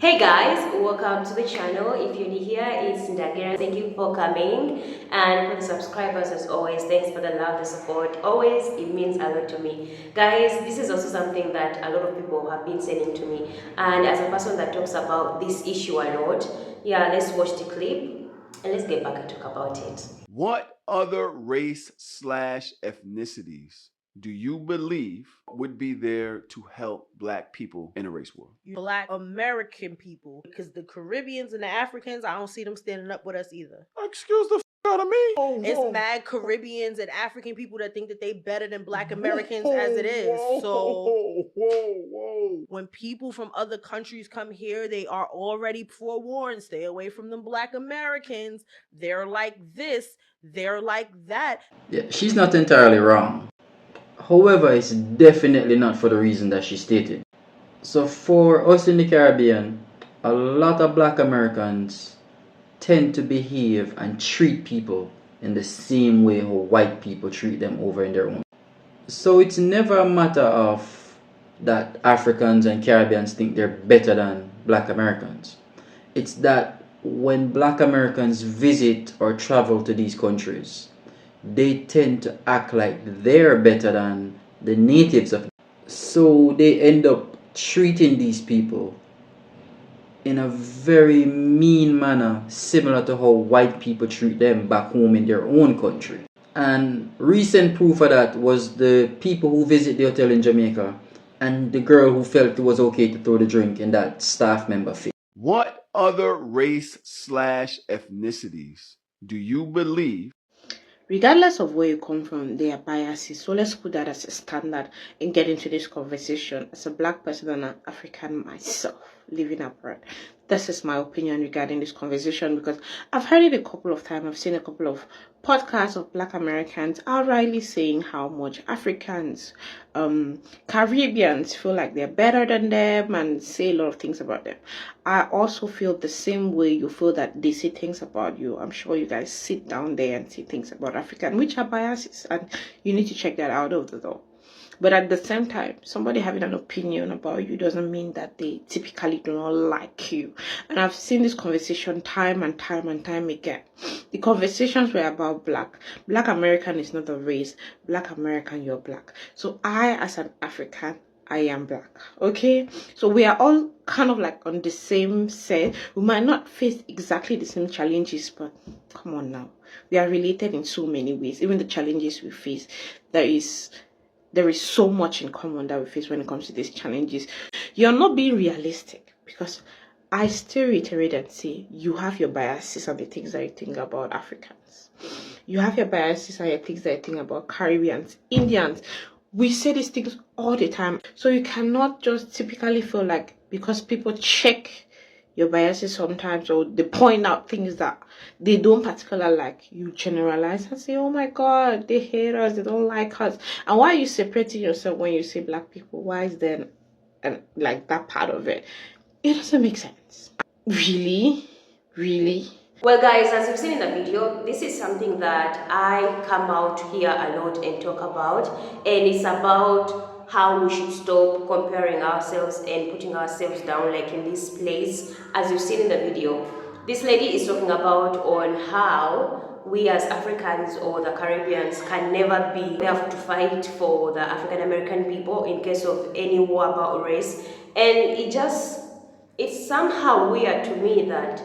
Hey guys, welcome to the channel. If you're new here, it's 𝗙𝗶𝗀𝗀𝗃. Thank you for coming, and for the subscribers, as always, thanks for the love, the support. Always, it means a lot to me. Guys, this is also something that a lot of people have been sending to me, and as a person that talks about this issue a lot, yeah, let's watch the clip and let's get back and talk about it. What other race/ethnicities do you believe would be there to help Black people in a race war? Black American people, because the Caribbeans and the Africans, I don't see them standing up with us either. Excuse the out of me. It's mad Caribbeans and African people that think that they better than Black Americans as it is. So when people from other countries come here, they are already forewarned. Stay away from them Black Americans. They're like this, they're like that. Yeah, she's not entirely wrong. However, it's definitely not for the reason that she stated. So for us in the Caribbean, a lot of Black Americans tend to behave and treat people in the same way how white people treat them over in their own. So it's never a matter of that Africans and Caribbeans think they're better than Black Americans. It's that when Black Americans visit or travel to these countries, they tend to act like they're better than the natives of. So they end up treating these people in a very mean manner, similar to how white people treat them back home in their own country. And recent proof of that was the people who visit the hotel in Jamaica and the girl who felt it was okay to throw the drink in that staff member face. What other race/ethnicities do you believe? Regardless of where you come from, there are biases. So let's put that as a standard and get into this conversation. As a Black person and an African myself, living abroad, this is my opinion regarding this conversation, because I've heard it a couple of times. I've seen a couple of podcasts of Black Americans outrightly saying how much Africans, Caribbeans feel like they're better than them and say a lot of things about them. I also feel the same way you feel that they say things about you. I'm sure you guys sit down there and say things about African, which are biases, and you need to check that out of the door. But at the same time, somebody having an opinion about you doesn't mean that they typically do not like you. And I've seen this conversation time and time and time again. The conversations were about Black American is not a race. Black American, you're Black. So I, as an African, I am Black. Okay, so we are all kind of like on the same set. We might not face exactly the same challenges, but come on now, we are related in so many ways. Even the challenges we face, there is so much in common that we face when it comes to these challenges. You're not being realistic, because I still reiterate and say you have your biases on the things that you think about Africans. You have your biases on the things that you think about Caribbeans, Indians. We say these things all the time. So you cannot just typically feel like because people check your biases sometimes, or they point out things that they don't particularly like, you generalize and say, oh my God, they hate us, they don't like us. And why are you separating yourself when you say Black people? Why is there like that part of it? It doesn't make sense. Really? Well guys, as you've seen in the video, this is something that I come out here a lot and talk about, and it's about how we should stop comparing ourselves and putting ourselves down like in this place. As you've seen in the video, this lady is talking about on how we as Africans or the Caribbeans can never be there to fight for the African American people in case of any war about race. And it's somehow weird to me that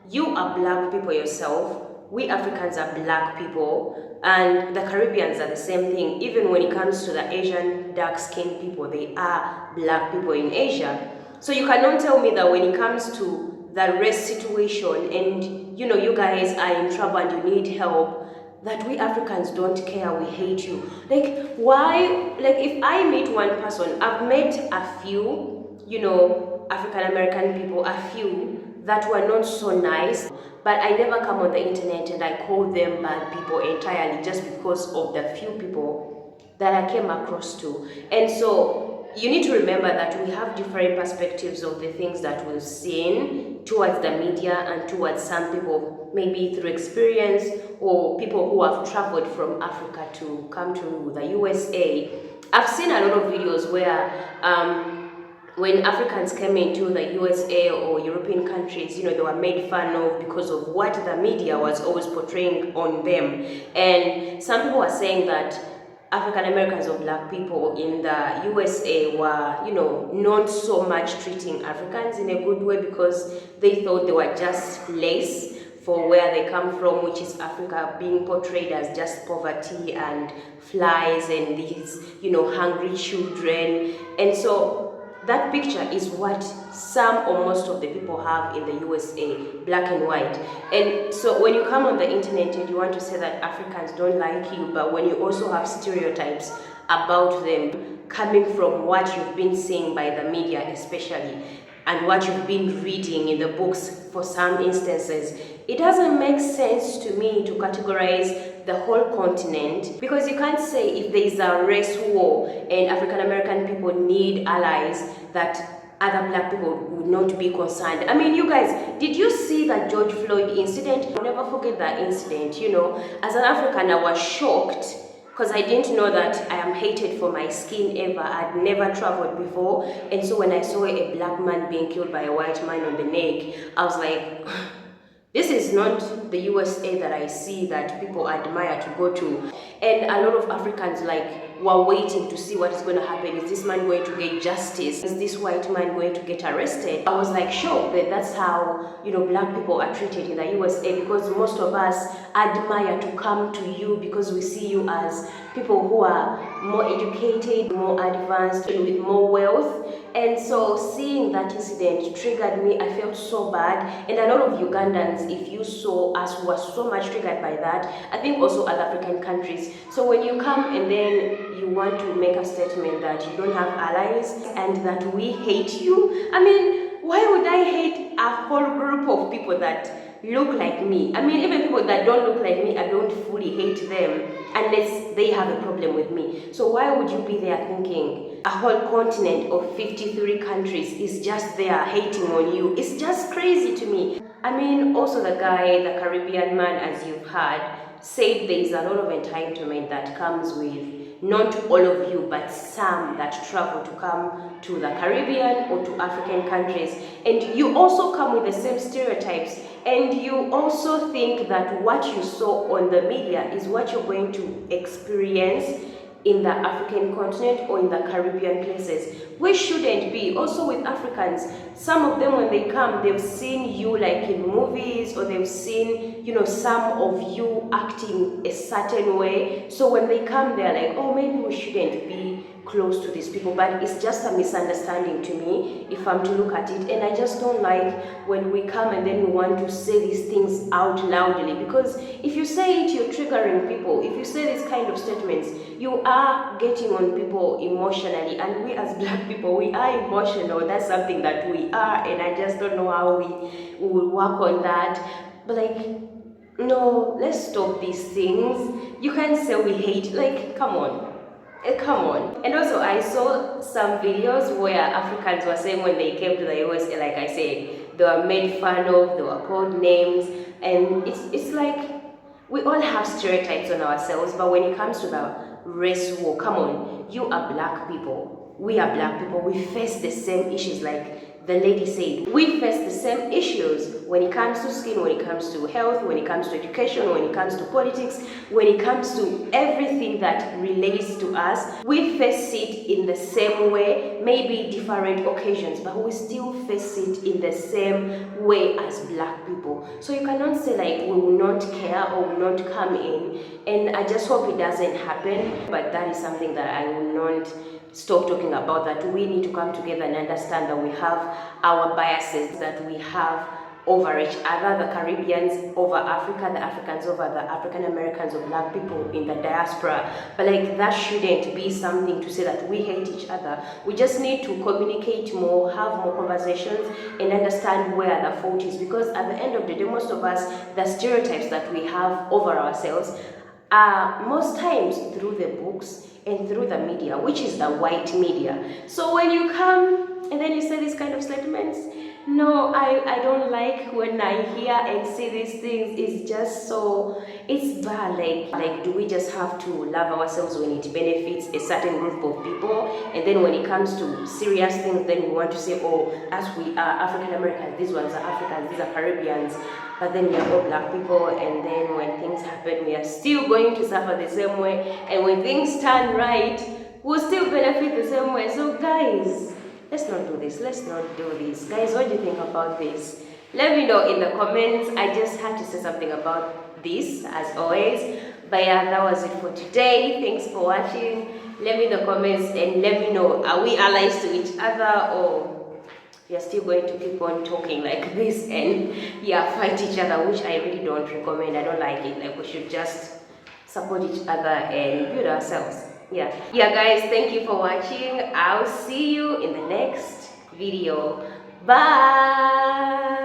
you are Black people yourself, we Africans are Black people, and the Caribbeans are the same thing. Even when it comes to the Asian dark-skinned people, they are Black people in Asia. So you cannot tell me that when it comes to the race situation and you guys are in trouble and you need help, that we Africans don't care, we hate you. Like, why? Like, if I meet one person, I've met a few, African American people, a few that were not so nice, but I never come on the internet and I call them bad people entirely just because of the few people that I came across to. And so you need to remember that we have different perspectives of the things that we've seen towards the media and towards some people, maybe through experience, or people who have traveled from Africa to come to the USA. I've seen a lot of videos where when Africans came into the USA or European countries, you know, they were made fun of because of what the media was always portraying on them. And some people are saying that African Americans or black people in the USA were, you know, not so much treating Africans in a good way because they thought they were just less for where they come from, which is Africa, being portrayed as just poverty and flies and these, you know, hungry children. And so that picture is what some or most of the people have in the USA, black and white. And so when you come on the internet and you want to say that Africans don't like you, but when you also have stereotypes about them coming from what you've been seeing by the media especially, and what you've been reading in the books for some instances, it doesn't make sense to me to categorize the whole continent, because you can't say if there is a race war and African American people need allies that other black people would not be concerned. I mean, you guys, did you see that George Floyd incident? I'll never forget that incident. You know, as an African, I was shocked because I didn't know that I am hated for my skin ever. I'd never traveled before, and so when I saw a black man being killed by a white man on the neck, I was like, this is not the USA that I see that people admire to go to. And a lot of Africans were waiting to see what is going to happen. Is this man going to get justice? Is this white man going to get arrested? I was like shocked that that's how, you know, black people are treated in the USA, because most of us admire to come to you because we see you as people who are more educated, more advanced, and with more wealth. And so seeing that incident triggered me. I felt so bad. And a lot of Ugandans, if you saw us, were so much triggered by that. I think also other African countries. So when you come and then you want to make a statement that you don't have allies and that we hate you, I mean, why would I hate a whole group of people that look like me? I mean, even people that don't look like me, I don't fully hate them unless they have a problem with me. So why would you be there thinking a whole continent of 53 countries is just there hating on you? It's just crazy to me. I mean, also the guy, the Caribbean man, as you've heard, said there is a lot of entitlement that comes with not all of you, but some that travel to come to the Caribbean or to African countries. And you also come with the same stereotypes. And you also think that what you saw on the media is what you're going to experience in the African continent or in the Caribbean places. We shouldn't be. Also with Africans, some of them when they come, they've seen you like in movies, or they've seen, you know, some of you acting a certain way. So when they come, they're like, oh, maybe we shouldn't be close to these people. But it's just a misunderstanding to me if I'm to look at it. And I just don't like when we come and then we want to say these things out loudly, because if you say it, you're triggering people. If you say these kind of statements, you are getting on people emotionally, and we as black people, we are emotional. That's something that we are, and I just don't know how we will work on that. But no, let's stop these things. You can't say we hate, come on. Come on. And also I saw some videos where Africans were saying when they came to the USA, like I said, they were made fun of, they were called names, and it's like we all have stereotypes on ourselves, but when it comes to the race war, come on, you are black people, we are black people, we face the same issues. Like the lady said, we face the same issues when it comes to skin, when it comes to health, when it comes to education, when it comes to politics, when it comes to everything that relates to us. We face it in the same way, maybe different occasions, but we still face it in the same way as black people. So you cannot say we will not care or will not come in, and I just hope it doesn't happen. But that is something that I will not stop talking about, that we need to come together and understand that we have our biases, that we have over each other, the Caribbeans over Africa, the Africans over the African Americans or black people in the diaspora. But that shouldn't be something to say that we hate each other. We just need to communicate more, have more conversations, and understand where the fault is, because at the end of the day, most of us, the stereotypes that we have over ourselves are most times through the books and through the media, which is the white media. So when you come and then you say these kind of statements, no, I don't like when I hear and see these things. It's just so it's bad. Like do we just have to love ourselves when it benefits a certain group of people, and then when it comes to serious things, then we want to say, oh, as we are African Americans, these ones are Africans, these are Caribbeans, but then we are all black people, and then when things happen, we are still going to suffer the same way, and when things turn right, we'll still benefit the same way. So guys, let's not do this. Let's not do this. Guys, what do you think about this? Let me know in the comments. I just had to say something about this, as always. But yeah, that was it for today. Thanks for watching. Let me in the comments and let me know, are we allies to each other, or we are still going to keep on talking like this and yeah, fight each other, which I really don't recommend. I don't like it. Like, we should just support each other and build ourselves. Yeah guys, thank you for watching. I'll see you in the next video. Bye.